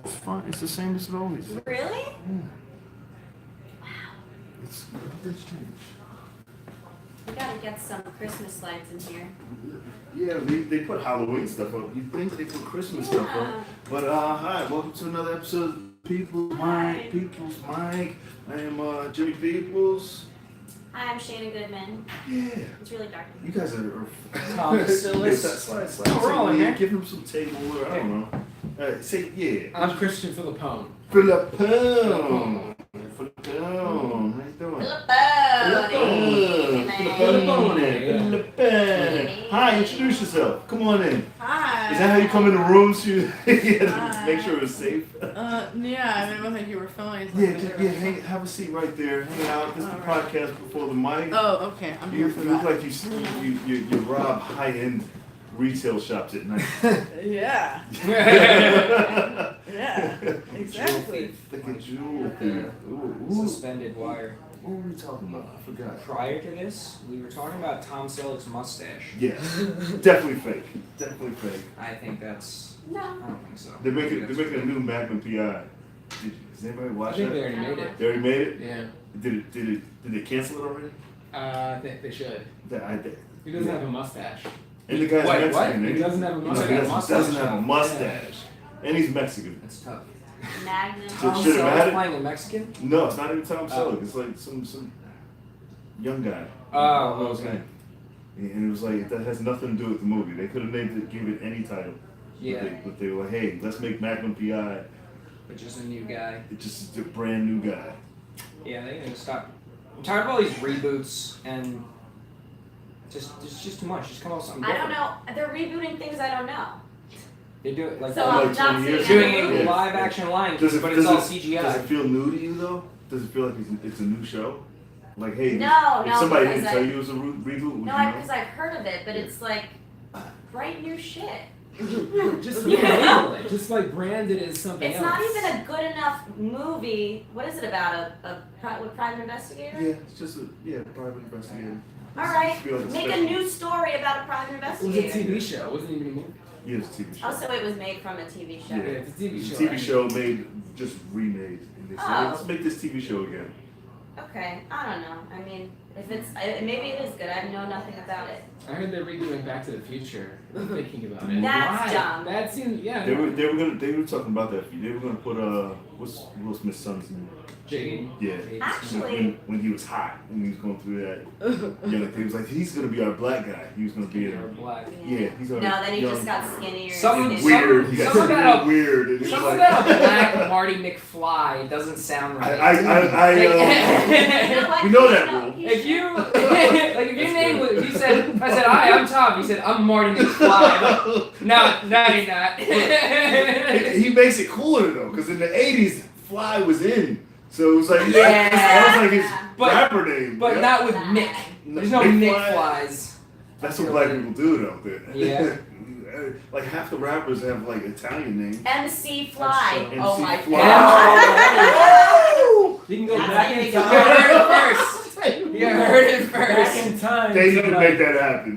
It's fine. It's the same as it always is. Really? Yeah. It's nothing's changed. We gotta get some Christmas lights in here. Yeah, they put Halloween stuff up. You'd think they put Christmas stuff up. But hi, welcome to another episode of People's Mike. I am Jimmy Peoples. Hi, I'm Shana Goodman. Yeah. It's really dark in You here. guys are Tom Decillis. Slide. Oh, we're all in there. Give him some table or I don't know. Say yeah. I'm Christian Philipone. Philipone. How you doing? Philipone. Hi, introduce yourself. Come on in. Hi. Is that how you come in the room? So you had to make sure it was safe. Yeah, I mean, I don't think you were filming. Have a seat right there. Hang out. This is the podcast before the mic. Oh, okay. I'm here You for look that. like you rob high-end retail shops at night. Yeah. Yeah. Exactly. Like a jewel thief. Ooh. Suspended wire. What were we talking about? I forgot. Prior to this, we were talking about Tom Selleck's mustache. Yes. Definitely fake. Definitely fake. I think that's. No. I don't think so. They're making a new Magnum PI. Does anybody I watch think that? they already made it. They already made it? Yeah. Did they cancel it already? I think they should. I did. He doesn't have a mustache. And the guy's Wait, Mexican. what? ain't He doesn't have a No, mustache. he He has a doesn't have a mustache. mustache. And he's Mexican. That's tough. Magnum. Tom Should it matter? Selleck playing a Mexican? No, it's not even Tom Selleck. It's like some young guy. Oh, I don't know his okay. name. And it was like, that has nothing to do with the movie. They could have named it, gave it any title. Yeah. But they were like, hey, let's make Magnum PI. But just a new guy. It's just a brand new guy. Yeah, they need to stop. I'm tired of all these reboots and it's just too much. Just come up with something I different. don't know. They're rebooting things I don't know. They do it like So like I'm not 20 years seeing doing any a movies. live action Lion Does King, it, but does it's all it, CGI. Does it feel new to you though? Does it feel like it's a new show? Like, hey, No, if somebody didn't because tell you it was a reboot, would you No, know? because I've heard of it, but it's like bright new shit. Just Yeah. label it. Just like brand it as something It's else. not even a good enough movie. What is it about? With private investigator? Yeah, it's just a private investigator. All right, Feel like it's make a special. new story about a private It was a investigator. TV show. It wasn't even a movie. Yeah, it's a TV show. Also, it was made from a TV show. Yeah. It's a TV It's show. a TV show made, just remade. And they said, Oh. let's make this TV show again. Okay, I don't know. I mean, if maybe it is good. I know nothing about it. I heard they're redoing Back to the Future. I'm thinking about it. That's Why? dumb. That seems They were talking about that. They were gonna put what's Will Smith's son's name? Jaden. Yeah. Actually, When he was hot, when he was going through that, he was like, he's gonna be our black guy. He was gonna be Or black. Yeah, he's our no, then he young- just got skinnier. Some- and skinnier. weird. He got Something about weird. And he was Something like, about a black Marty McFly doesn't sound right. You know what? we know that rule. If you if you said hi, I'm Tom. You said I'm Marty McFly. No, you're not. He makes it cooler though, because in the '80s, Fly was in, so it was like Yeah. that was like his But- rapper name. But yeah? not with Mick. There's no Mick Fly. Flies. That's what black people do though. Yeah. Like half the rappers have like Italian names. MC Fly. That's Oh MC my Fly. god. You can go That's back how you in go. You heard time. it first. You heard it Back first. in time. They need to to like, make that happen.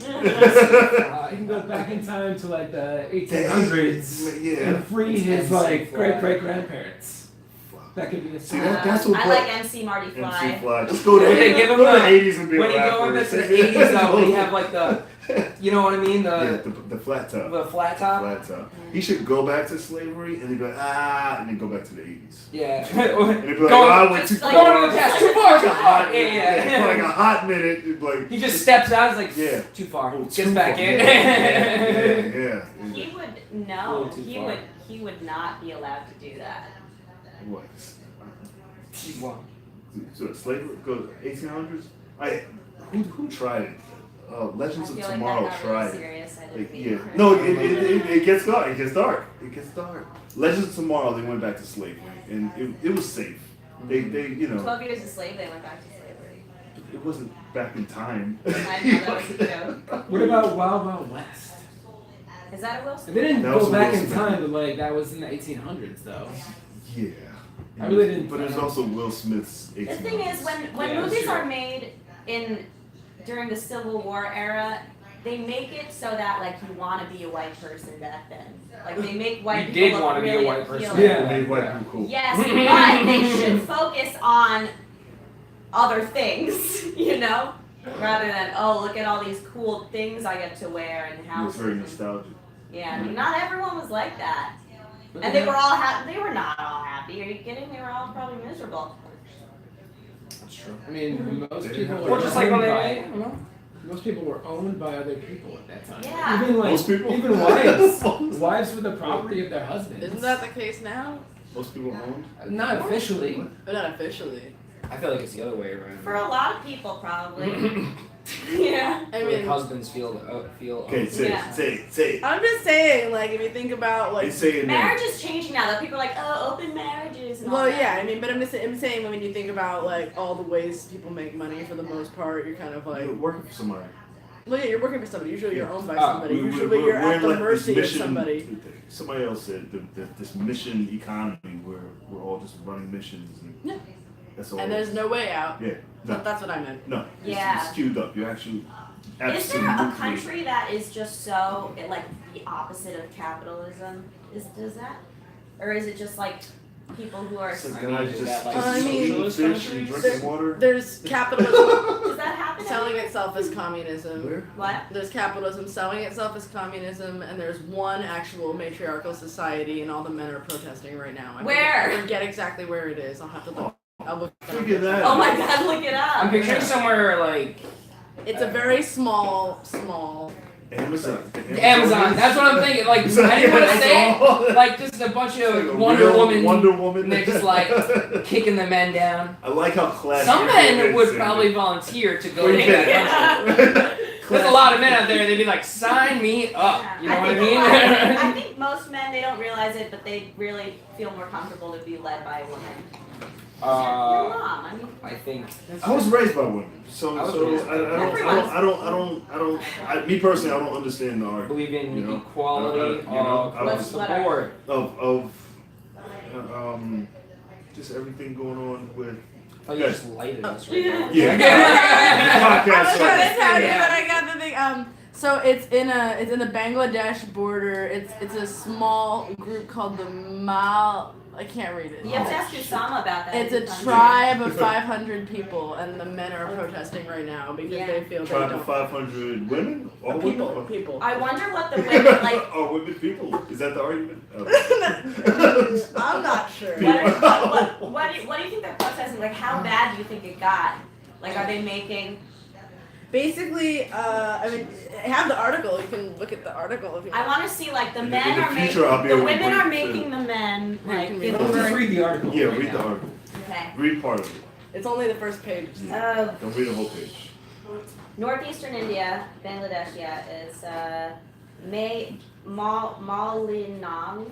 you can go back in time to like the 1800s Yeah. and free his like great grandparents. That could be a See, that's what I black- like MC Marty Fly. MC Fly. Just go to When they give him go to the- the '80s and be When a you rapper. go into the 80s, though, when you have like the, you know what I mean, yeah, the the flat top. flat top. Flat top. He should go back to slavery and he'd be like, and then go back to the '80s. Yeah. And he'd be like, Going- I went too just like- far. Going to the past, too far, too Like a far. hot- Yeah. like a hot minute. it'd be like, He just steps out. He's like, Yeah. too far. oh, Gets too back far. in. Yeah. He would A no. little too far. He would not be allowed to do that. What? Wow. So slavery go 1800s. Who tried it? Legends I of feel like Tomorrow that got tried really it. serious. I didn't Like, mean yeah. for No, it. it gets dark. It gets dark. It gets dark. Legends of Tomorrow. They went back to slavery, and it was safe. They 12 years a slave, they went back to slavery. it wasn't back in time. I know that was a joke. What about Wild Wild West? Is that a Will Smith? They didn't That was go a back Will in Smith. time, but like that was in the 1800s though. Yeah. I really didn't- But it was also Will Smith's. The thing is, when Yeah, movies sure. are made during the Civil War era, they make it so that like you want to be a white person back then. Like they make white You people did look wanna be a really white person. appealing. Yeah. Made white people cool. Yes, but they should focus on other things, you know, rather than look at all these cool things I get to wear and It was houses. very and- nostalgic. Yeah, I mean, not everyone was like that, and they were all happy. They were not all happy. Are you kidding? They were all probably miserable. That's true. I mean, most people Or were just like when owned they, by, I don't know. most people were owned by other people at that time. Yeah. Even like Most people? even wives were the property of their husbands. Isn't that the case now? Most people owned. Not officially. But not officially. I feel like it's the other way around. For a lot of people, probably. Yeah. I Like mean, husbands feel Okay, say Yeah. it, say it, say it. I'm just saying, like, if you think about, They like, say it now. Marriage is changing now. Though people are like, open marriages. And all well, that. yeah, I mean, but I'm saying when you think about, like, all the ways people make money for the most part, you're kind of like, You're working for somebody. well, yeah, you're working for somebody. Usually you're owned by Oh, somebody. Usually you're at the like this mercy of mission- somebody. Somebody else said this mission economy where we're all just running missions. And Yeah. That's all. And it there's is. no way out. Yeah. No. But that's what I meant. No. It's, Yeah. It's queued up. You're actually Is there absolutely. a country that is just so like the opposite of capitalism? Does that, or is it just like people who are? So I can mean, I is just, that like just I mean- eat fish and socialist drink some water? There's capitalism Does that happen? selling itself as communism. Where? What? There's capitalism selling itself as communism, and there's one actual matriarchal society, and all the men are protesting right now. Where? I forget exactly where it is. I'll have to look. I'll look. it up. Figure that Oh out. my God! Look it I'm up. picturing somewhere like It's a very small. Amazon. Amazon. That's what I'm thinking. Like, I didn't want to say it. Like, just a bunch of Wonder Woman. Wonder Woman. And they're just like kicking the men down. I like how classy. Some everything men is, would and- probably volunteer to go Wait to a minute. that country. There's a lot of men out there. They'd be like, "Sign me up." You know what I mean? I think most men they don't realize it, but they really feel more comfortable to be led by a woman. Your mom. I mean, I think. I was raised by women, so I was so raised by me personally, I don't understand the I art believe in You know, equality you know, across the Whatever. board. of just everything going on with. Oh, you just lighted us right now. Yeah. I Podcast. was trying to tell you, Yeah. but I got the thing. So it's in the Bangladesh border. It's a small group called the Mal. I can't read it. you have to ask Usama about that. It's a tribe of 500 people, and the men are protesting right now because Yeah. they feel they Tribe of don't. 500 women? All People, women? people. I wonder what the women like. Oh, women people. Is that the argument? Oh. I'm not sure. What do you think they're protesting? Like, how bad do you think it got? Like, are they making? Basically, I mean, I have the article. You can look at the article if you I want. want to see like the In men the are future, I'll be making. The able to women bring are it to- making the men Yeah, you like. can feel read it. Just very- read the article. Yeah, right read the now. article. Okay. Read part of it. It's only the first page. Don't read the whole page. Northeastern India, Bangladesh, is Malinam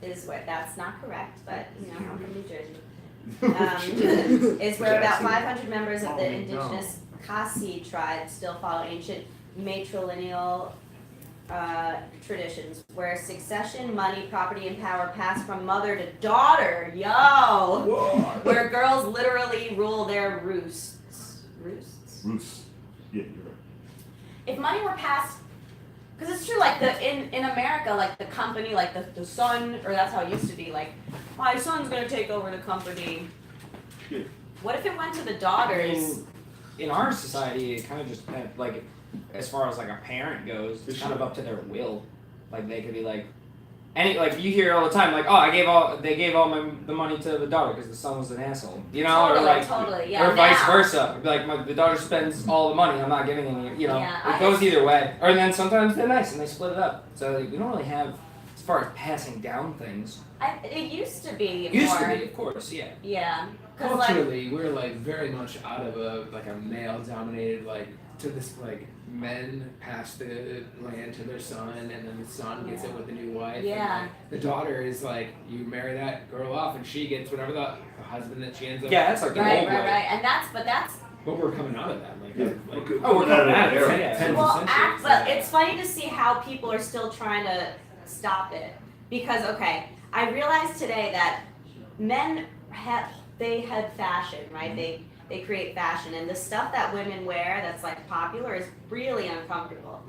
is where that's not correct, but you know I'm from New Jersey. Is where about Jackson. 500 members of the Oh, indigenous Khasi tribe still follow ancient matrilineal traditions, where succession, money, property, and power pass from mother to daughter. Yo, Whoa. where girls literally rule their roosts. Roosts. Roost. Yeah, you're right. If money were passed, because it's true, like in America, like the company, like the son, or that's how it used to be, like my son's gonna take over the company. Yeah. What if it went to the I daughters? mean, in our society, it kind of just depends. Like, as far as like a parent goes, it's kind of up to their will. Like they could be like, like you hear all the time, like, oh, they gave all the money to the daughter because the son was an asshole, you know, Totally, or like, totally, yeah. or vice now. versa. It'd be like the daughter spends all the money, I'm not giving any, you know, Yeah, it goes either way. Or then sometimes they're nice and they split it up. So like, we don't really have, as far as passing down things. It used to be Used more. to be, of course, yeah. Yeah, because like Culturally, we're like very much out of a male-dominated to this men pass the land to their son, and then the son gets it with the new wife. Yeah. And, the daughter is like, you marry that girl off, and she gets whatever the husband that she ends up. Yeah, that's like the right, old way. right, and that's. But we're coming out of that. Oh, we're coming out of it, Era. yeah. 10th Well, century. but it's funny to see how people are still trying to stop it. Because, okay, I realized today that men had fashion, right? They they create fashion, and the stuff that women wear that's like popular is really uncomfortable.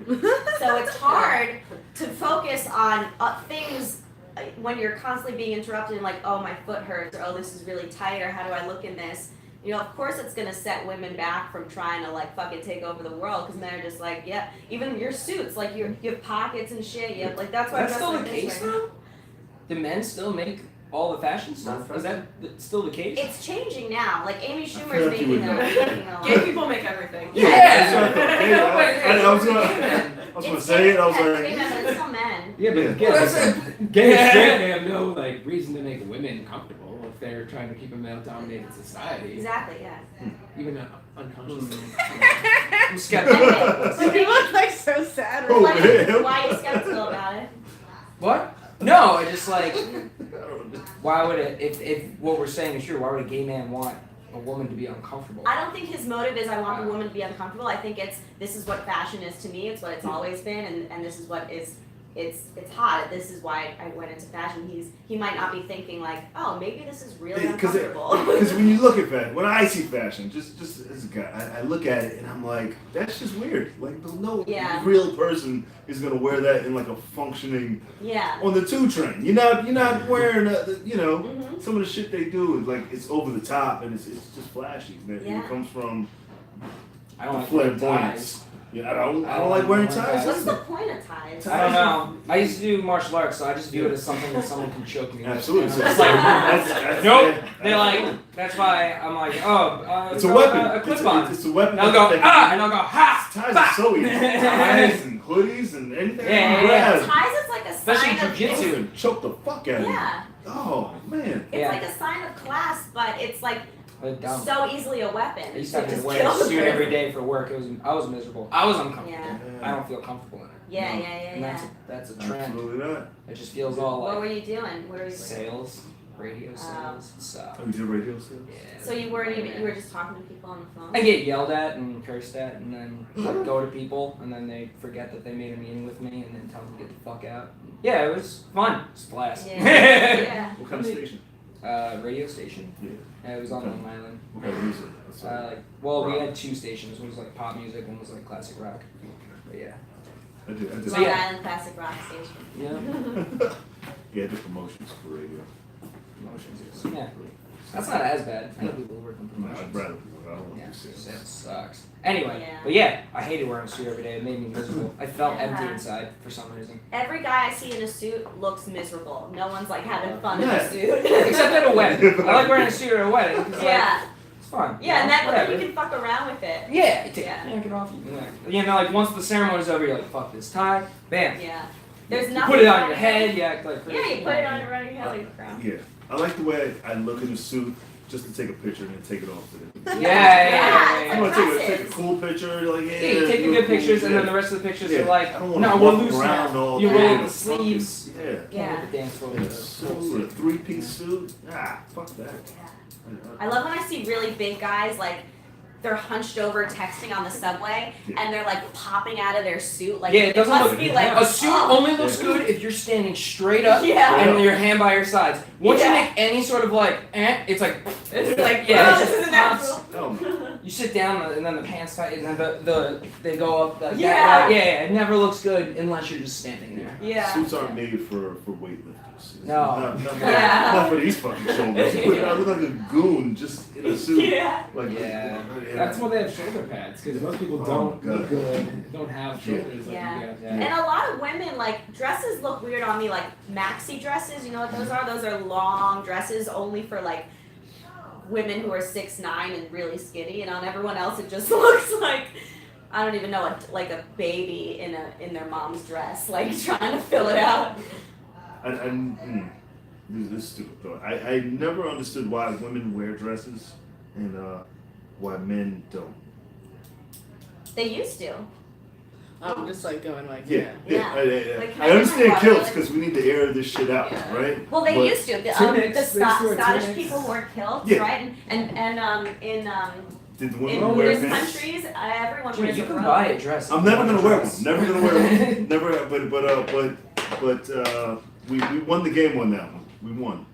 So it's hard to focus on things when you're constantly being interrupted and like, oh, my foot hurts, or oh, this is really tight, or how do I look in this? You know, of course it's gonna set women back from trying to like fucking take over the world, because men are just like, yeah, even your suits, like you have pockets and shit, you have, like that's why That's I dress still like the this case right now. though? Do men still make all the fashion stuff? Is that still the case? It's changing now. Like Amy feel Schumer's like you making would a, know. making a lot. Gay people make everything. I was gonna say it. I was Gay like, men, but it's still men. Yeah, but Yeah. gay and straight, they have no like reason to make women comfortable if they're trying to keep a male-dominated society, Exactly, yeah. even unconsciously. I'm skeptical. You look like so sad. Oh, Why, man. why are you skeptical about it? What? No, I just like, why would it, if what we're saying is true, why would a gay man want a woman to be uncomfortable? I don't think his motive is I want the woman to be uncomfortable. I think this is what fashion is to me. It's what it's always been, and this is what is it's hot. This is why I went into fashion. He might not be thinking like, oh, maybe this is really uncomfortable. Because when you look at fashion, when I see fashion, just as a guy, I look at it and I'm like, that's just weird. Like, no Yeah. real person is gonna wear that in like a functioning Yeah. on the 2 train. You're not wearing Mhm. some of the shit they do is like it's over the top and it's just flashy. Man. Yeah. It comes from I don't like wearing flamboyance. ties. Yeah, I don't like wearing ties. What's the point of ties? I don't know. I used to do martial arts, so I just view it as something that someone can choke me with. Absolutely. And So I'm it's just like, like, that's nope. yeah. They're like, that's why I'm like, It's a weapon. A clip on. It's a weapon. And I'll go, that- ah, and I'll go, ha! Ties bah! are so easy. Ties and hoodies and anything. Yeah, Grab. Ties is like a Especially sign of jujitsu. You can choke the fuck out of you. Yeah. Oh man. It's Yeah. like a sign of class, but it's like But dumb. so easily a weapon. I used to have to just wear kill a the suit person. every day for work. I was miserable. I was uncomfortable. Yeah. I don't feel comfortable in it. Yeah, yeah, And yeah, that's a trend. Absolutely not. It just feels all What were like you doing? What were you doing? sales, radio sales, stuff. Oh, you did radio sales? Yeah. So you weren't even, you were just talking to people on the phone? I get yelled at and cursed at, and then I'd go to people, and then they forget that they made a meeting with me, and then tell them to get the fuck out. Yeah, it was fun. It was a blast. Yeah. Yeah. What kind of station? Radio station. Yeah. It was on Long Island. What kind of music? We had 2 stations. One was like pop music, one was like classic rock. But yeah. I did. So Long yeah. Island Classic Rock Station. Yeah. Yeah, I did promotions for radio. Promotions. Yeah. That's not as bad. I know people who work on I'd promotions. rather do it. I don't want Yeah, to do that sales. sucks. Anyway, Yeah. but yeah, I hated wearing a suit every day. It made me miserable. I felt empty Yeah. inside for some reason. Every guy I see in a suit looks miserable. No one's like having fun in Yeah. a suit. Except at a wedding. I like wearing a suit at a wedding. 'Cause, like, Yeah. it's fun. Yeah, and then whatever. you can fuck around with it. Yeah, you take Yeah. your jacket off. You know, like once the ceremony's over, you're like, fuck this tie. Bam. Yeah. There's You nothing. put it on wrong your with it. head. You act like Yeah, crazy. you put it on your running head like a crown. Yeah, I like the way I look in the suit just to take a picture and then take it off. Yeah, yeah, Yeah, yeah. I'm it's gonna like take a classes. cool picture, like Yeah, you take the do good a cool- pictures, and then yeah. the rest of the pictures Yeah. are like, I don't wanna no, we're walk loose around now. all You day roll in the a fucking- sleeves. Yeah. Can't Yeah. hit the dance floor Yeah, with a so full with a suit. 3-piece suit. Fuck that. I love when I see really big guys like they're hunched over texting on the subway and they're like popping out of their suit like Yeah, it doesn't must look. be like A suit oh. only looks good if you're standing straight up Yeah. and your hand by your sides. Once Yeah. you make any sort of like, it's like, It's like Yeah, oh, it's this just is natural. Oh, you sit down and then the pants tight and then they go up. Like Yeah. that. Yeah, it never looks good unless you're just standing there. Yeah. suits aren't made for weightlifters. No. Not Yeah. for these fucking shoulders. I look like a goon just in a suit. Yeah. Like, Yeah. That's why they have shoulder pads, because most people Oh, don't God. look good, don't have shoulders like Yeah. you guys. Yeah. And a lot of women like dresses look weird on me, like maxi dresses. You know what those are? Those are long dresses only for like women who are 6'9" and really skinny, and on everyone else it just looks like I don't even know, like a baby in their mom's dress, like trying to fill it out. This is stupid thought. I never understood why women wear dresses and why men don't. They used to. I'm just like going like Yeah. Yeah. I Like, I understand like- kilts because we need to air this shit out, Yeah. right? Well, they But- used to. The Tunics, they Scottish used to wear tunics. people wore kilts, Yeah. right? And in Did the in women wear Buddhist pants? countries, everyone Dude, wears you a can robe. buy a dress. I'm never gonna wear one. Never gonna wear one. Never. But we won the game on that one. We won.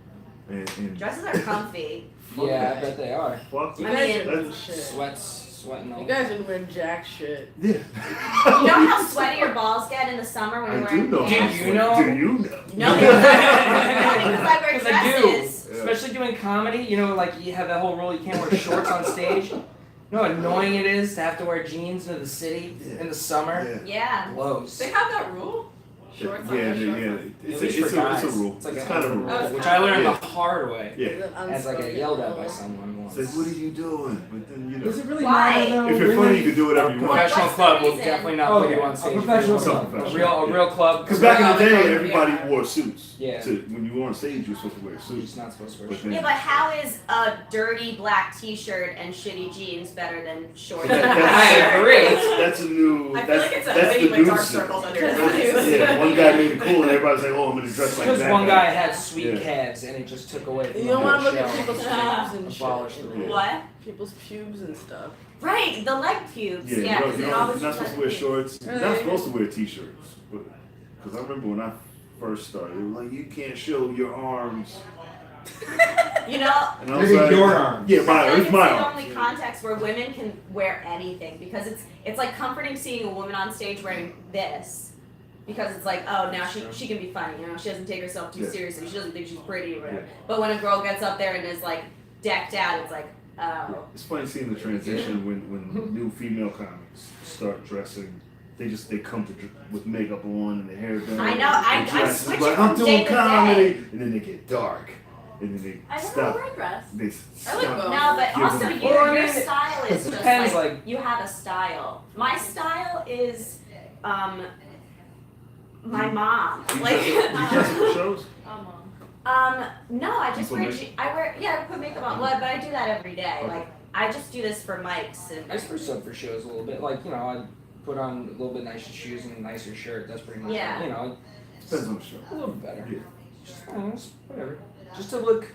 And Dresses are comfy. Yeah, I bet they are. fuck You I guys mean, didn't wear that's, shit. Sweating all You guys didn't wear jack shit. yeah. You know how sweaty your balls get in the summer when you're I do wearing know. pants? Do you know? Do you know? No, because I wear 'Cause I do. dresses. Yeah. Especially doing comedy, you know, like you have that whole rule you can't wear shorts on stage. You know how annoying it is to have to wear jeans into the city in the summer? Yeah. Yeah. Blows. They have that rule? Shorts on Yeah, their shorts on. It's, At least it's, for a, it's a guys. rule. It's like kind of a rule. Oh, which I learned Yeah. the hard way. Yeah. As I get yelled at by someone once. It's like, what are you doing? But then, you know, Does it really Why? matter though? if you're Women- funny, you can do whatever A you want. professional What's the club will reason? definitely not Oh, put you yeah. on A stage. professional club. A real club. Because back in the day, Yeah. everybody wore suits. Yeah. To, when you were on stage, you were supposed to wear You're suits. just not supposed to wear But shorts. then- Yeah, but how is a dirty black t-shirt and shitty jeans better than short I agree. That's a new. I feel that's, like it's that's a the like dark news. circles under Because your it eyes. is. Yeah, one guy made it cool, and everybody's like, "Oh, I'm gonna dress like Because that." one guy had sweet Yeah. calves and it just took away from You the don't want to whole look at show. people's pubes and Abolish shit. the you know? rule. What? People's pubes and stuff. Right, the leg pubes. Yeah, Yeah, you 'cause don't, it you're always not supposed to wear looks shorts. You're not Really? supposed to wear t-shirts. Because I remember when I first started, they were like, "You can't show your arms." like- You know, And I was Maybe like, your arms. Yeah, I feel like it's it's my the arms. only context where women can wear anything because it's like comforting seeing a woman on stage wearing this. Because it's like, oh, now she can be funny, you know, she doesn't take herself too Yeah. seriously, she doesn't think she's pretty or whatever. Yeah. But when a girl gets up there and is like decked out, it's like, oh. It's funny seeing the transition when new female comics start dressing. They come to with makeup on and their hair done. I know, I and dress switch like it I'm from doing day to comedy, day. and then they get dark, and then they I never stop. wear a dress. They I like stop. both. No, but Give also them- Well, I your mean, style is it just depends, like, like- you have a style. My style is my mom. You Like dress for shows? no, I just You put wear makeup- I wear I put makeup on, but I do that every day. Okay. Like I just do this for mics I and spruce up for shows a little bit. Like, you know, I put on a little bit nicer shoes and a nicer shirt. That's pretty much Yeah. you know, Depends on the show. a little bit better. Yeah. Just, I don't know, whatever. Just to look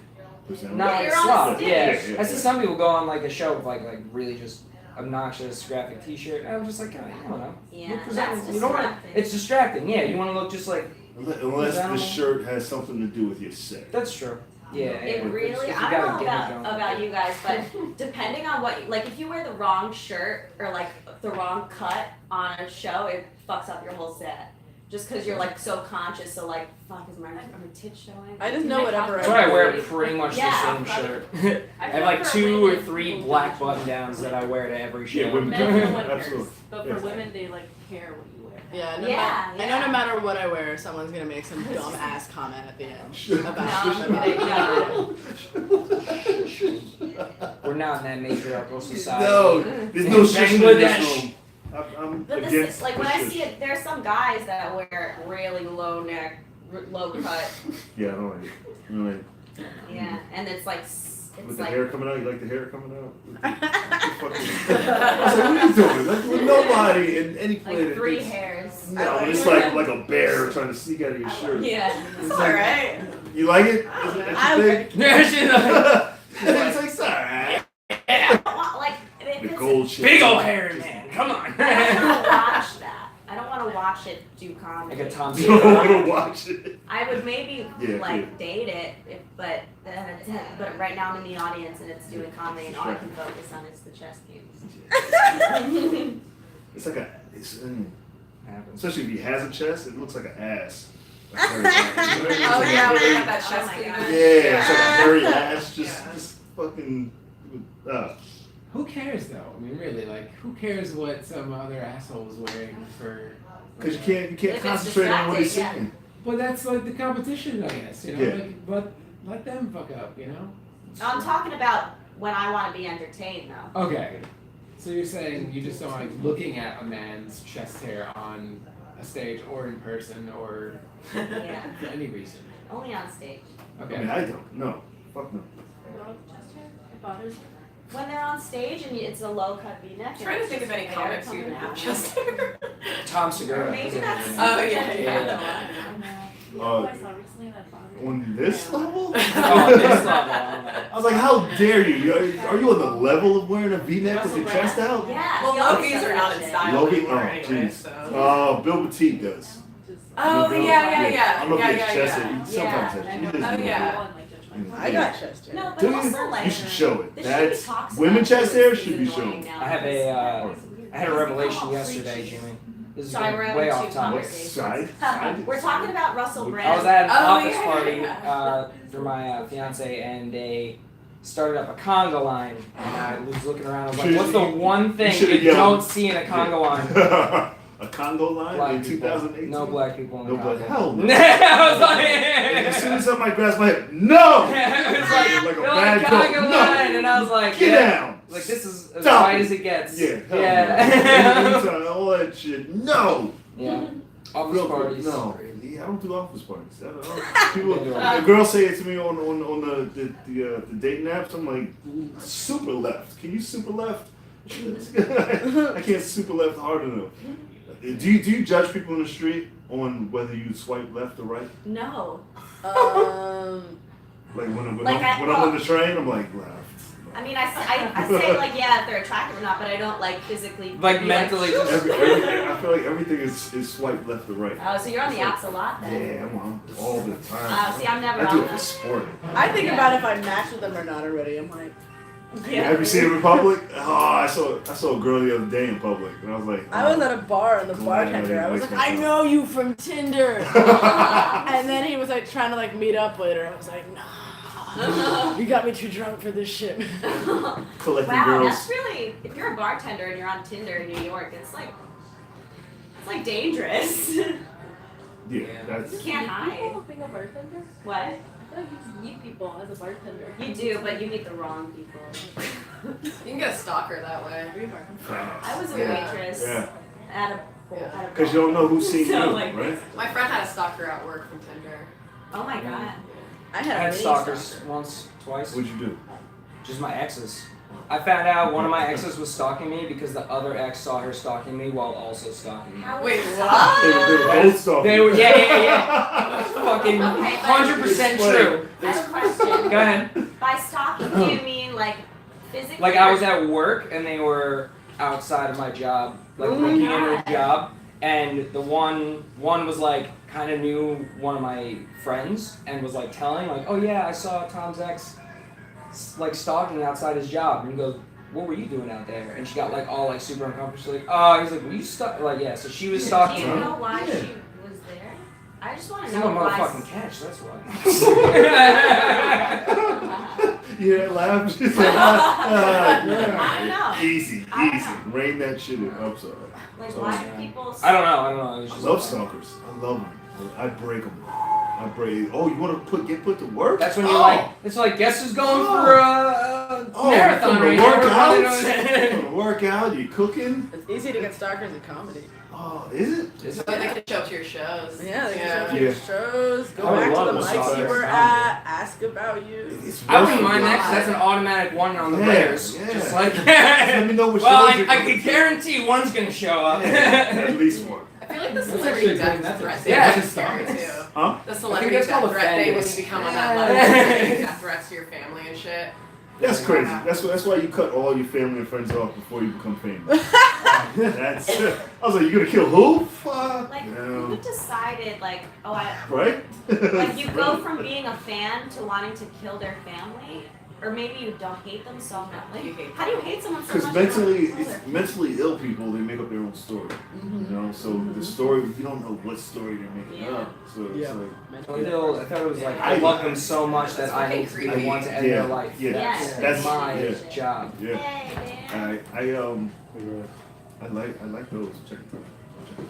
Present. not Yeah, like you're on slob. stage. Yeah. Yeah, I see some people go on like a show with like really just obnoxious graphic t-shirt. And I'm just like, oh, I don't know. yeah, Look that's presentable. You don't want distracting. it's distracting. Yeah, you want to look just like Unless the Presentable. shirt has something to do with your set. that's true. Yeah. It yeah. really, If you I got a don't know gimmick going. about you guys, but depending on what, like if you wear the wrong shirt or like the wrong cut on a show, it fucks up your whole set. Just because you're like so conscious, so like, fuck, are my tits showing? I just know whatever That's why I wear wear. pretty much Yeah, the same shirt. I I have feel like for 2 or women, 3 people black judge button downs that I wear to every show. Yeah, women Men no one Absolutely. cares, but Yeah. for women they like care what you wear. Yeah, no Yeah, I know yeah. no matter what I wear, someone's gonna make some dumb ass comment at the end about No, about We're not in that matriarchal society. No, there's no shit in Bangladesh. this room. I'm But this against is like when I this see shit. it, there's some guys that wear really low neck, low cut, Yeah, I don't like it. I don't like it. yeah, and it's like With it's the like hair coming out, you like the hair coming out? I was like, what are you doing? Like, with nobody in any like place. 3 hairs. No, it's like a bear trying to sneak out of your shirt. Yeah. It's All like, right. You like it? Is it I your like thing? Yeah, she's like, It's like, it's alright. I don't want, like if The it's, gold shit. big ol' hairy man, come on. I don't want to watch that. I don't want to watch it do comedy. Like a Tom You don't want Segura. to watch it. I would maybe Yeah, like yeah. date it, but right now I'm in the audience and it's doing comedy and all I can focus on is the chest views. It's like it's, Happens. especially if he has a chest, it looks like an ass. Like, Oh yeah, when you have that Oh chest my thing. God. Yeah, it's like a hairy ass, just fucking. Who cares though? I mean, really, like, who cares what some other asshole's wearing for? Because you If can't it's concentrate on what he's distracting, saying. Well, that's like the competition, I guess. You know, Yeah. like, but let them fuck up. You know. I'm talking about when I want to be entertained though. Okay. So you're saying you just don't like looking at a man's chest hair on a stage or in person or Yeah. for any reason? Only on stage. I Okay. mean, I don't. No. Fuck no. It bothers me. When they're on stage and it's a low cut V-neck. I'm trying to think of any comics who even have chest hair. Tom Segura. Or maybe that's- Oh yeah, Yeah. You know Uh, who I saw recently that bothered me? On this level? Oh, this level. I was like, how dare you? Are you on the level of wearing a V-neck with your chest out? Yeah. Well, he always Loki's does are that not in shit. style Loki? anymore Oh, anyway, jeez. so. Bill Boutique does. Oh Bill- yeah. I don't know if he has Yeah. chest hair. He sometimes Yeah, has. He I know. doesn't Oh, know. yeah. I got chest hair. No, but Dude, also like you should show it. the shit he That's talks women about chest too hair is should be annoying shown. now. I have I had a revelation yesterday, Jimmy. This is Sorry, we're way having off two topic. conversations. Side? We're talking about Russell Brand. I was at an Oh, office yeah. party for my fiance, and they started up a conga line. And I was looking around. I was like, "What's the one thing should've you yelled. don't see in a conga line?" A Congo line Black in people. 2018? No black people in No the black. conga. Hell no. I was As like, soon as somebody grabs my head, no! it was like, Like a they're bad like joke. conga No. line, and I was like, Get yeah. down! Like, this is as Stop white it. as it gets. Yeah, hell Yeah. no. All that shit. No! Yeah. Office Real quick, parties. no. Yeah, I don't do office parties. I don't. People, a girl say it to me on the dating apps. I'm like, super left. Can you super left? I can't super left hard enough. Do you judge people in the street on whether you swipe left or right? No. Like when Like I'm on the train, I'm like left. I mean, I say like yeah, if they're attractive or not, but I don't like physically. Like be mentally Like, just. I feel like everything is swipe left or right. oh, so you're on the apps a lot then. Yeah, I'm on all the time. See, I'm never I do on it for them. sport. I think about if I match with them or not already. I'm like, Have you seen it in public? Oh, I saw a girl the other day in public, and I was like, I was at a bar and the bartender, I was like, I know you from Tinder. And then he was like trying to like meet up later. I was like, nah, you got me too drunk for this shit. collecting Wow, girls. that's really. If you're a bartender and you're on Tinder in New York, it's like dangerous. You Yeah, that's. can't hide. People being a bartender? What? I feel like you just meet people as a bartender. You do, but you meet the wrong people. You can get a stalker that way. I was a Yeah. waitress Yeah. at a Because you don't know who's seen So, you, like, right? My friend had a stalker at work from Tinder. Oh my god. I I had a had mini stalkers stalker. once, twice. What'd you do? Just my exes. I found out one of my exes was stalking me because the other ex saw her stalking me while also stalking me. Wait, They were both stalking. They were, yeah. Fucking Okay, 100% true. I have a question. Go ahead. By stalking, do you mean like physically? Like I was at work and they were outside of my job, like Oh my looking into God. the job, and the one was like kind of knew one of my friends and was like telling like, oh yeah, I saw Tom's ex like stalking outside his job, and he goes, what were you doing out there? And she got like all like super uncomfortable. She's like, oh, he's like, were you like yeah, so she was Do stalking you me. know why Yeah. she was there? I just want to I'm know a why. motherfucking catch, that's why. Yeah, laugh. She's like, I don't know. Easy, I don't easy. Rain that shit in. I'm sorry. Like why do people? I don't know. It was I just love stalkers. I love them. I break them. I break. Oh, you want to get put to work? That's when you're Oh. like, it's like, guess who's going for a Oh, marathon you right gonna now? work We're probably out? doing- You gonna work out? You cooking? It's easy to get stalkers in comedy. Oh, is it? So they can show up to your shows. Yeah, they Yeah. can show up to your shows, go I would back to love the a mics you stalker. were at, ask about you. It's I wouldn't worth mind it. that 'cause that's an automatic one on the Yeah, players. yeah. Just like, Let me know what well, shows you're I coming can guarantee one's gonna show up. to. At least one. I feel like the That's actually celebrity a death good method. threat Yeah. thing is scary too. Huh? The celebrity that's death called threat thing when offenders. you become on that level, Yeah. death threats to your family and shit. That's crazy. That's why you cut all your family and friends off before you become famous. That's. I was like, you gonna kill who? Fuck. Like no. who decided like Right? like you go from being a fan to wanting to kill their family, or maybe you don't hate them so much. Like You hate how do you hate someone so Because much? mentally, you don't kill it's their- mentally ill people. They make up their own story. You know, so the story you don't know what story they're making Yeah. up. So it's Yeah. Until I thought it was like, I- I love them so much that I fucking I creepy. want to end Yeah. their life. Yeah. Yes. That's my Yeah. job. yeah. Hey, man. I like those. Check it out.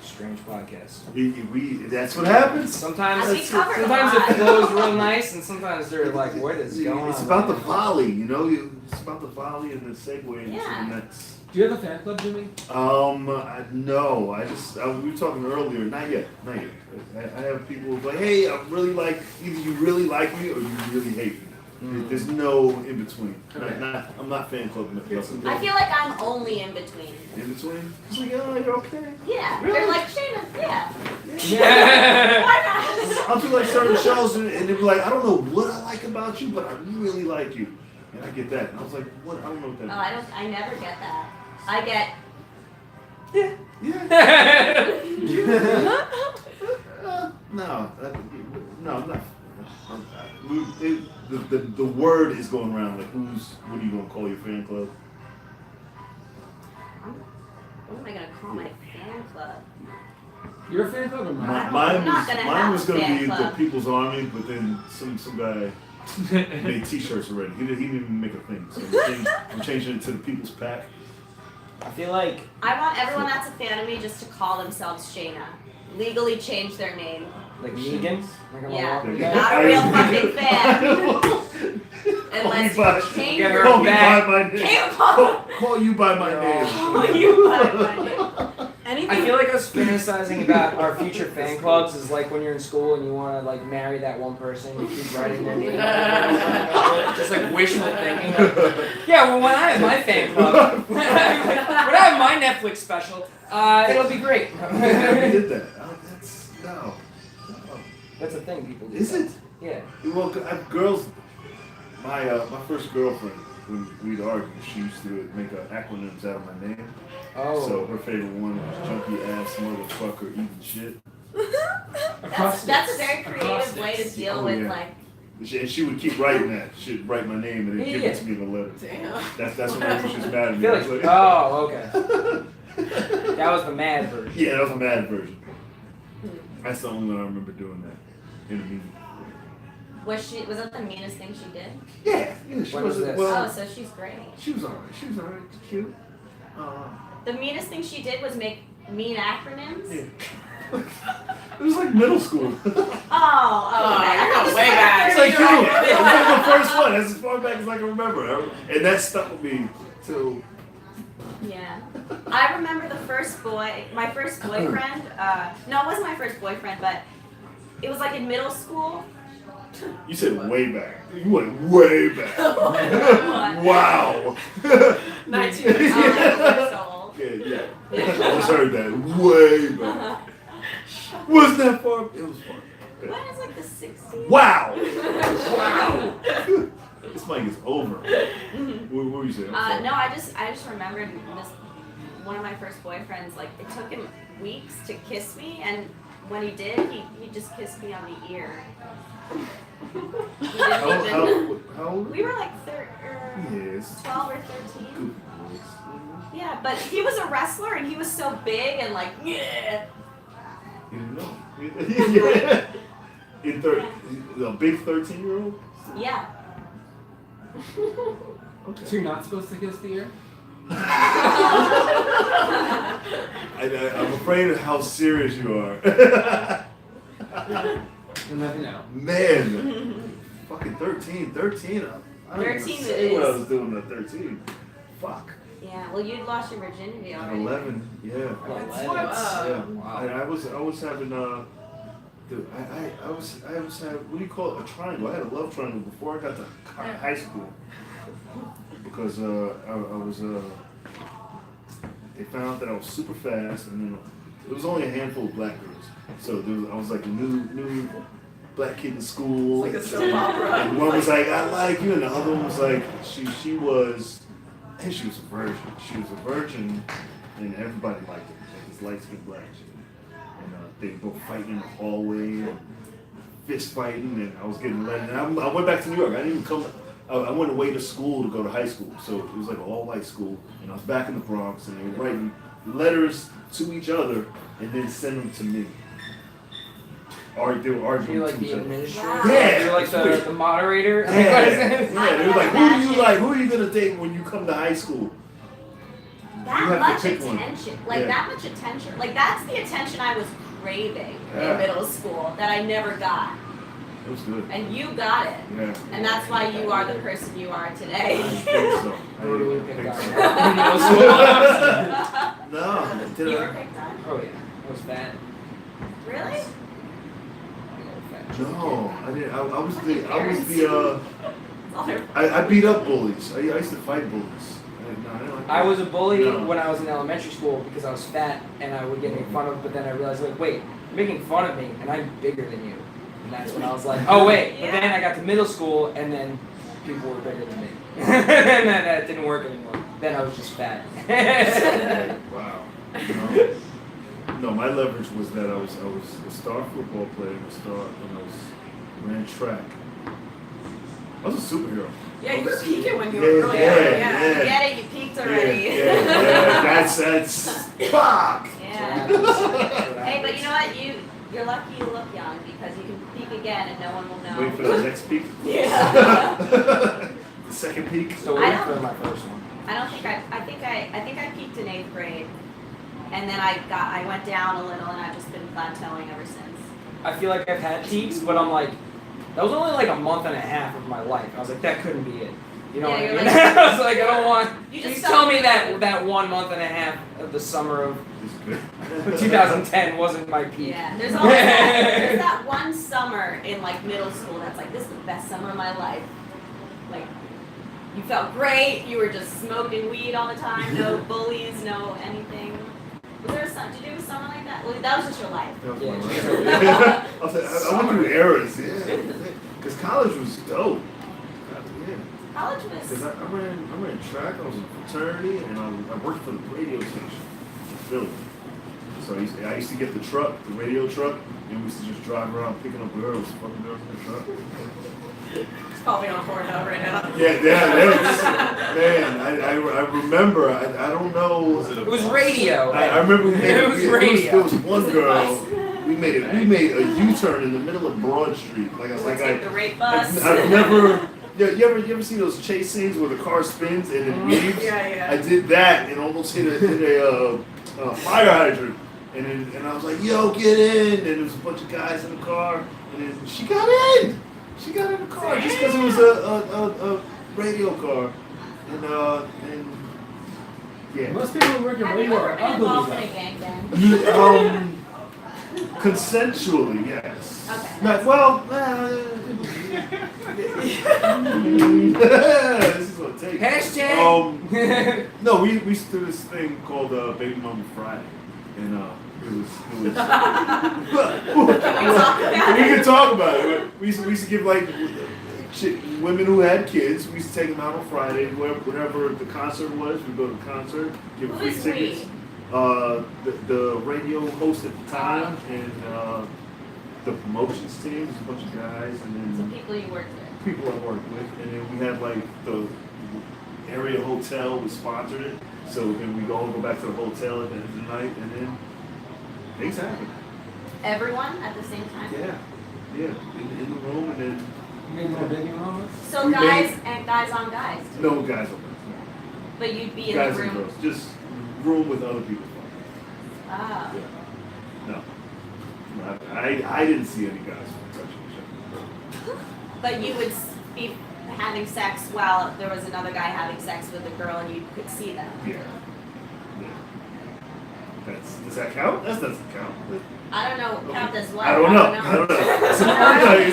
Strange podcast. That's what happens. Sometimes We covered a sometimes lot. it flows real nice, and sometimes they're like, what is going on? It's about the volley, you know. It's about the volley and the segue into Yeah. the next. Do you have a fan club, Jimmy? No. We were talking earlier. Not yet. I have people who are like, hey, I really like. Either you really like me or you really hate me. There's no in between. Okay. I'm not fan clubbing. I feel like I'm only in between. In between. It's like, oh, you're okay. Yeah. Really? They're like Shana. Yeah. Yeah. Why not? I'll do like certain shows and they'll be like, I don't know what I like about you, but I really like you. And I get that. And I was like, what? I don't know what Oh, that I never get that. I get. is. Yeah. No, I'm not. the word is going around. Like, what are you gonna call your fan club? What am I gonna call my fan club? You're a fan club or I mine? don't- Mine I'm not was gonna mine have was a gonna fan be the club. People's Army, but then some guy made T-shirts already. He didn't even make a thing. So I'm changing it to the People's Pack. I feel like I want everyone that's a fan of me just to call themselves Shana. Legally change their name. like Negan. Like I'm Yeah. a You're guy. not a real fucking fan. Unless Call me by- you change Get your her Call me back. by my name. name. Call you by my name. Call you by my name. Anything. I feel like us fantasizing about our future fan clubs is like when you're in school and you want to like marry that one person. You keep writing their name, just like wishful thinking. Like, yeah, well, when I have my fan club, when I have my Netflix special, it'll be great. I never did that. That's no. That's a thing people do. Is it? Yeah. Well, girls. My first girlfriend, when we'd argue, she used to make acronyms out of my name. Oh. So her favorite one was junkie ass motherfucker eating shit. That's a very creative way to deal Oh, with yeah. like. And she would keep writing that. She'd write my name and then give it to me in a letter. Damn. That's whenever she was mad at I me. feel I like, was like, oh, okay. That was the mad version. yeah, that was a mad version. That's the only one I remember doing that in a meeting. Was that the meanest thing she did? Yeah, she When was wasn't this? well. Oh, so she's great. She was alright. She was alright. Cute. The meanest thing she did was make mean acronyms. Yeah. It was like middle school. Oh, okay. you're going way back. It's like, dude, it was like the first one. That's as far back as I can remember. And that stuck with me till. Yeah. I remember my first boyfriend. No, it wasn't my first boyfriend, but it was like in middle school. You said way back. You went way back. Wow. 19 years old. Yeah. I just heard that. Way back. Was that far? It was far. When is like the 60s? Wow. Wow. This mic is over. What were you saying? No, I just remembered this. One of my first boyfriends, like it took him weeks to kiss me, and when he did, he just kissed me on the ear. He didn't even. How old? We were like Yes. 12 or 13. Good boys. Yeah, but he was a wrestler and he was so big and like, yeah. You didn't know. Yeah. A big 13-year-old? Yeah. Okay. So you're not supposed to kiss the ear? I'm afraid of how serious you are. You'll never know. Man, fucking 13. I don't even 13 say what I is- was doing at 13. Fuck. Yeah, well, you'd lost your virginity At already. 11, yeah. What? Yeah. Wow. I was having I was having, what do you call it, a triangle. I had a love triangle before I got to high school. Because I was they found out that I was super fast, and then it was only a handful of black girls. So I was like a new black kid in school. It's like a soap opera. And one was like, I like you, and the other one was like, she was a virgin. She was a virgin, and everybody liked her. Like this light-skinned black chick. And they were both fighting in the hallway, and fist fighting, and I was getting let. And I went back to New York. I didn't even come. I went away to school to go to high school, so it was like an all-white school, and I was back in the Bronx, and they were writing letters to each other, and then send them to me. Or they were arguing You're like to the each other. administrator. Wow. Yeah. You're like the moderator. Yeah, they were like, who do you like? Who are you gonna date when you come to high school? You That have to much pick one. attention, like Yeah. that much attention, like that's the attention I was craving Yeah. in middle school that I never got, It was good. and you got it, Yeah. and that's why you are the person you are I today. didn't think so. I What do we didn't pick think on? so. Middle No, did You I? were picked on? Oh yeah, I was fat. Really? No, I didn't. I was the. All their- I beat up bullies. I used to fight bullies. I was a bully No. when I was in elementary school because I was fat and I would get made fun of, but then I realized, like, wait, you're making fun of me and I'm bigger than you. And that's when I was like, oh wait. But then I got to middle school and then people were bigger than me. And then that didn't work anymore. Then I was just fat. Wow. No, my leverage was that I was a star football player, when I was ran track. I was a superhero. Yeah, you were peaking when you Yeah, were really yeah, young. yeah. You get it, you peaked already. Yeah, that's fuck. Yeah. Yeah. Hey, but you know what? You're lucky you look young because you can peak again and no one will know. Wait for the next peak. Yeah. The second peak. Still I waiting don't- for my first one. I don't think I think I peaked in 8th grade, and then I went down a little, and I've just been plateauing ever since. I feel like I've had peaks, but I'm like, that was only like a month and a half of my life. I was like, that couldn't be it. You know Yeah, what I you're mean? like- I was like, I don't want. You just Please felt tell me good. that 1 month and a half of the summer of It's good. 2010 wasn't my peak. Yeah, there's always there's that one summer in like middle school that's like, this is the best summer of my life. Like, you felt great, you were just smoking weed all the time, no bullies, no anything. Was there did you do a summer like that? Well, that was just your life. That was Yeah, my sure. life. I went through eras, yeah. Because college was dope. Yeah. College was. Because I ran track, I was in fraternity, and I worked for the radio station in Philly. So I used to get the truck, the radio truck, and we used to just drive around picking up girls, fucking girls in the truck. It's probably on Pornhub right now. Yeah, man, I remember, I don't know. It was radio. I remember we made It was radio. There was one girl. We made a U-turn in the middle of Broad Street. Take the rape bus. I've never. Yeah, you ever see those chase scenes where the car spins and it weaves? Yeah. I did that and almost hit a fire hydrant. And I was like, yo, get in! And there was a bunch of guys in the car, and then she got in. She got in the car just because it was a radio car, and yeah. Most people who work in Have you radio ever are been ugly. involved in a gangbang? Consensually, yes. Okay. Not, well, this is what it takes. Hashtag. No, we used to do this thing called Baby Mama Friday, and it was. Can we talk about We it? can talk about it. We used to give like women who had kids. We used to take them out on Friday. Whenever the concert was, we'd go to the concert, give Who free is tickets. we? The radio host at the time, and the promotions team was a bunch of guys, and Some then people you worked with. people I worked with, and then we had like the area hotel we sponsored it, so then we go back to the hotel at the end of the night, and then things happen. Everyone at the same time? Yeah, in the room, and then Maybe more baby mamas. So We guys and guys on guys. no guys on But you'd be in guys the and room. girls, just room with other people. Ah. Yeah. No, I didn't see any guys touching each other. But you would be having sex while there was another guy having sex with a girl and you could see them. Yeah. Does that count? That doesn't count. I don't know, count as what? I don't know. Is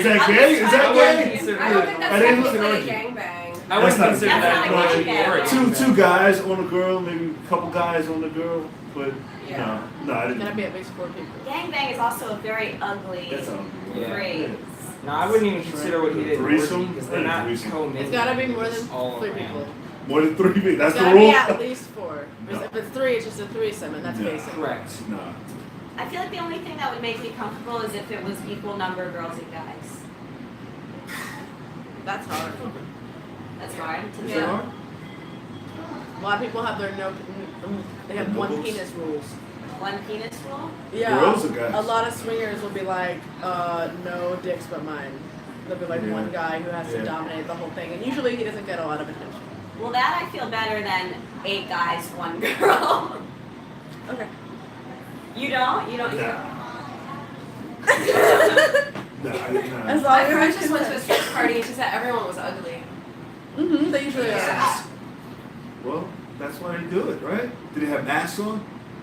that gay? Is that gay? I don't think I that's didn't- technically a gangbang. I wouldn't That's not- consider That's that not a much gangbang. or a Two gangbang. guys on a girl, maybe a couple guys on a girl, but Yeah. no, I It's gotta didn't. be at least 4 people. Gangbang is also a very ugly That's all. Yeah. phrase. No, I wouldn't even consider what he did Threesome? because they're not Threesome. co-mingling. It's gotta be more They're than just all 3 around. people. More than 3 people. That's It's the gotta be rule. at least 4. No. If it's 3, it's just a threesome, and that's No. basic. Correct. Nah. I feel like the only thing that would make me comfortable is if it was equal number of girls and guys. That's hard. That's hard. Is Yeah. that hard? A lot of people have their they have No one books? penis rules. One penis rule? Yeah. Girls or guys? A lot of swingers will be like, no dicks but mine. There'll be like Yeah. one guy who has to Yeah. dominate the whole thing, and usually he doesn't get a lot of attention. Well, that I feel better than 8 guys, 1 girl. Okay. You don't? You don't? Nah. Nah, As nah. long My as friend there's just went to a consent. sex party and she said everyone was ugly. They usually Yeah. are. Well, that's why they do it, right? Did they have masks on?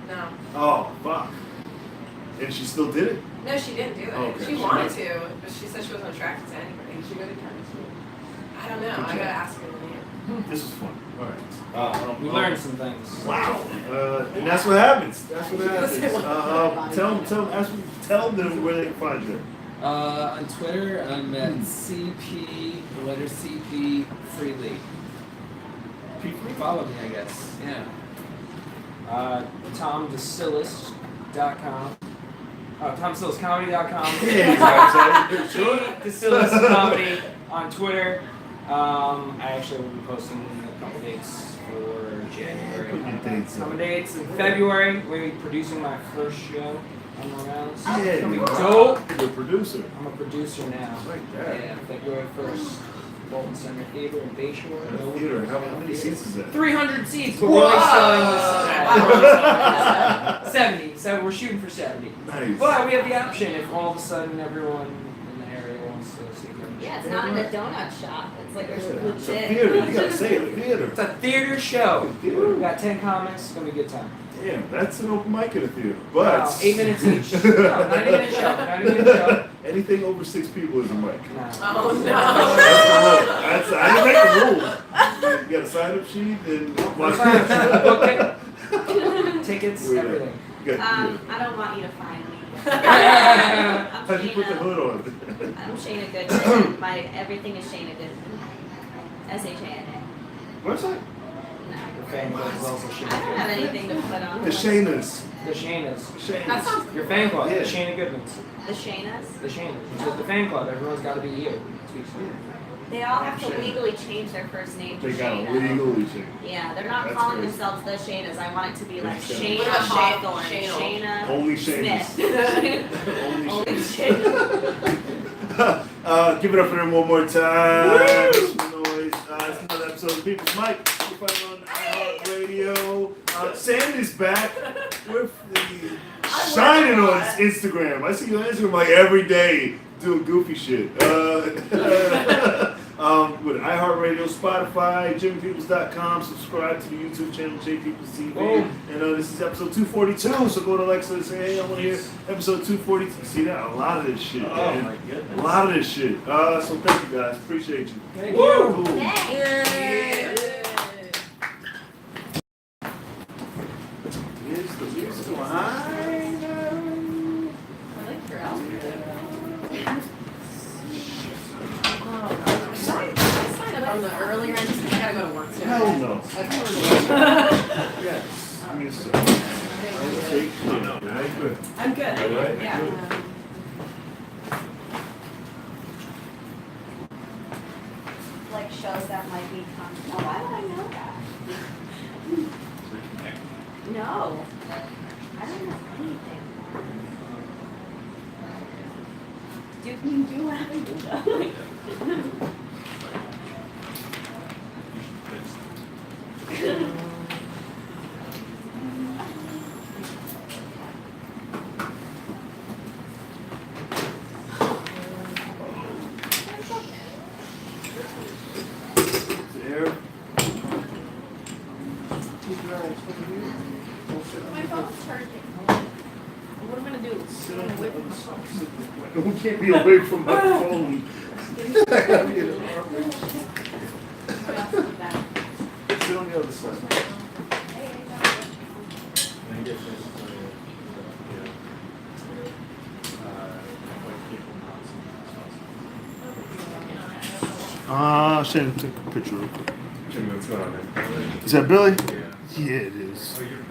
No. Oh, fuck. And she still did it? No, she didn't do it. Okay. She wanted to, but she said she wasn't attracted to anybody. She go to chemistry. I don't know. I gotta ask her later. This is fun. All right. We learned some things. Wow. And that's what happens. That's what happens. Tell them where they can find you. On Twitter, I'm at CP, the letter CP Freely. Follow me, I guess. Yeah. TomDecillis.com. TomStillsComedy.com. Yeah, he's sure. Decillis Comedy on Twitter. I actually will be posting a couple dates for January. Put your dates Some up. dates in February. We'll be producing my first show on Long Island. So it's gonna be Yeah, dope. you're a producer. I'm a producer now. Like that. Yeah, February 1st. Bolton Center Theater in Bayshore. Theater. How many seats is that? 300 seats, but we're only selling this. 70. So we're shooting for 70. Nice. But we have the option if all of a sudden everyone in the area wants to see them. Yeah, it's not in a donut shop. It's like there's It's a legit. theater. You gotta say it. Theater. It's a theater show. Theater. We got 10 comics. It's gonna be a good time. Damn, that's an open mic in a theater. But 8 minutes each. No, 90-minute show. 90-minute show. anything over 6 people is a mic. No. Oh no. That's I didn't make the rules. You got a sign up sheet and Book it. Tickets, Yeah. everything. You got, I don't want you to find me. how'd you put the hood on? I'm Shana Goodman. My everything is Shana Goodman. SHANA. Website? No. Your fan club is also I Shana. don't have anything to put on. The Shanas. The Shanas. That sounds Your fan club. Yeah. The Shana Goodmans. The Shanas. The Shanas. It's the fan club. Everyone's got to be you. They all have to legally change their first name to They got a Shana. legally change. Yeah, they're not That's calling crazy. themselves the Shanas. I want it to be like Makes sense. Shana What about Hawthorne, Shana? Shana Only Shanas. Smith. Only Only Shanas. Shana. Give it up for them one more time. Make some noise. It's another episode of People's Mic. We're find on iHeartRadio. Sam is back with the shining on his Instagram. I see you on Instagram like every day doing goofy shit. With iHeartRadio, Spotify, JimmyPeoples.com. Subscribe to the YouTube channel, JPeoples TV. Boom. And this is episode 242. So go to Alexa and say, hey, I want to hear episode 242. See that? A lot of this shit, man. my goodness. A lot of this shit. So thank you guys. Appreciate you. Thank Woo! you. Cool. Here's the music behind. I like your outfit. Sign up on the earlier end. I gotta go to work soon. Hell no. Okay. Yes. Give me a second. Take shit. Right? Good. I'm good. All right. Yeah. Like shows that might be coming. Oh, why would I know that? No. I don't know anything. Do whatever you do. There. My phone's charging. What am I gonna do? Sit on the other side. We can't be away from my phone. Sit on the other side. Shane, take a picture real quick. What's going on, man? Is that Billy? Yeah, it is.